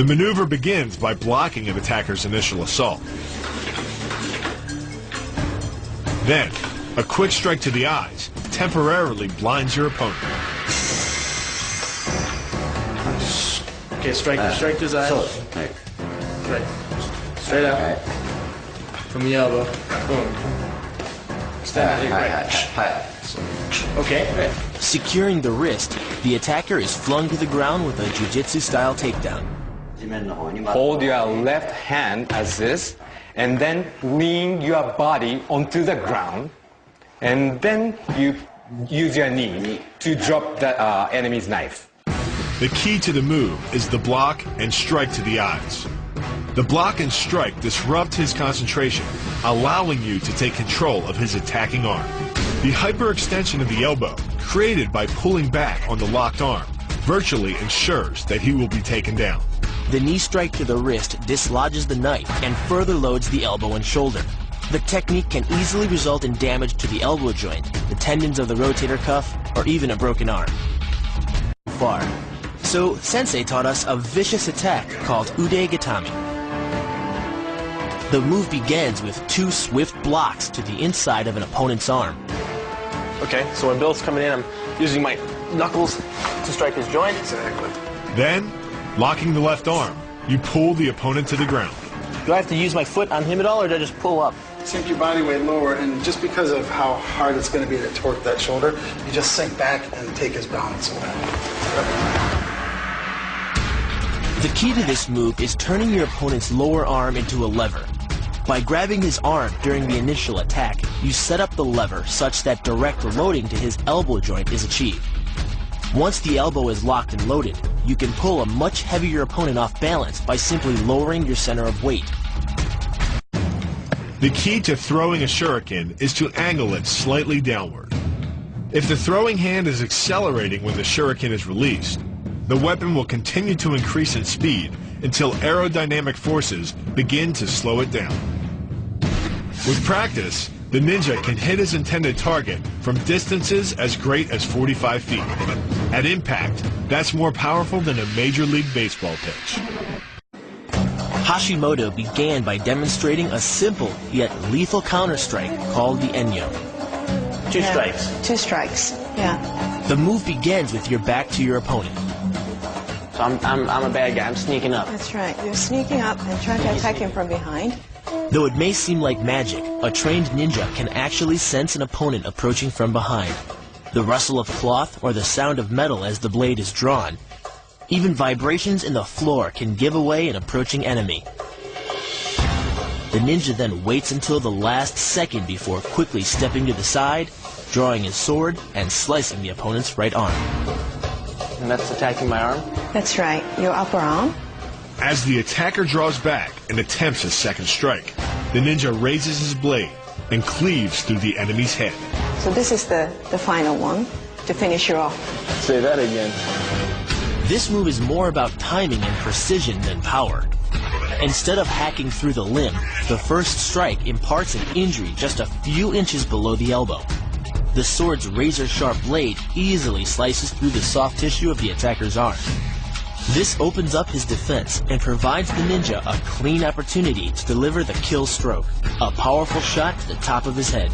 maneuver begins by blocking an attacker's initial assault. Then, a quick strike to the eyes temporarily blinds your opponent. Okay, strike to his eyes. Right. Right. Straight up. Right. From the elbow. Boom. Stand Hi. Okay. Right. Securing the wrist, the attacker is flung to the ground with a jiu-jitsu style takedown. Hold your left hand as this, and then lean your body onto the ground, and then you use your knee to drop the enemy's knife. The key to the move is the block and strike to the eyes. The block and strike disrupt his concentration, allowing you to take control of his attacking arm. The hyperextension of the elbow, created by pulling back on the locked arm, virtually ensures that he will be taken down. The knee strike to the wrist dislodges the knife and further loads the elbow and shoulder. The technique can easily result in damage to the elbow joint, the tendons of the rotator cuff, or even a broken arm. So, Sensei taught us a vicious attack called Ude Gatami. The move begins with 2 swift blocks to the inside of an opponent's arm. Okay, so when Bill's coming in, I'm using my knuckles to strike his joint. Exactly. Then, locking the left arm, you pull the opponent to the ground. Do I have to use my foot on him at all, or do I just pull up? Sink your body weight lower, and just because of how hard it's going to be to torque that shoulder, you just sink back and take his balance away. The key to this move is turning your opponent's lower arm into a lever. By grabbing his arm during the initial attack, you set up the lever such that direct loading to his elbow joint is achieved. Once the elbow is locked and loaded, you can pull a much heavier opponent off balance by simply lowering your center of weight. The key to throwing a shuriken is to angle it slightly downward. If the throwing hand is accelerating when the shuriken is released, the weapon will continue to increase in speed until aerodynamic forces begin to slow it down. With practice, the ninja can hit his intended target from distances as great as 45 feet. At impact, that's more powerful than a Major League Baseball pitch. Hashimoto began by demonstrating a simple yet lethal counter-strike called the Enyo. 2 strikes. 2 strikes, yeah. The move begins with your back to your opponent. So I'm a bad guy. I'm sneaking up. That's right. You're sneaking up and trying to attack him from behind. Though it may seem like magic, a trained ninja can actually sense an opponent approaching from behind. The rustle of cloth or the sound of metal as the blade is drawn. Even vibrations in the floor can give away an approaching enemy. The ninja then waits until the last second before quickly stepping to the side, drawing his sword, and slicing the opponent's right arm. And that's attacking my arm? That's right. Your upper arm. As the attacker draws back and attempts a second strike, the ninja raises his blade and cleaves through the enemy's head. So this is the final one to finish you off. Say that again. This move is more about timing and precision than power. Instead of hacking through the limb, the first strike imparts an injury just a few inches below the elbow. The sword's razor-sharp blade easily slices through the soft tissue of the attacker's arm. This opens up his defense and provides the ninja a clean opportunity to deliver the kill stroke, a powerful shot to the top of his head.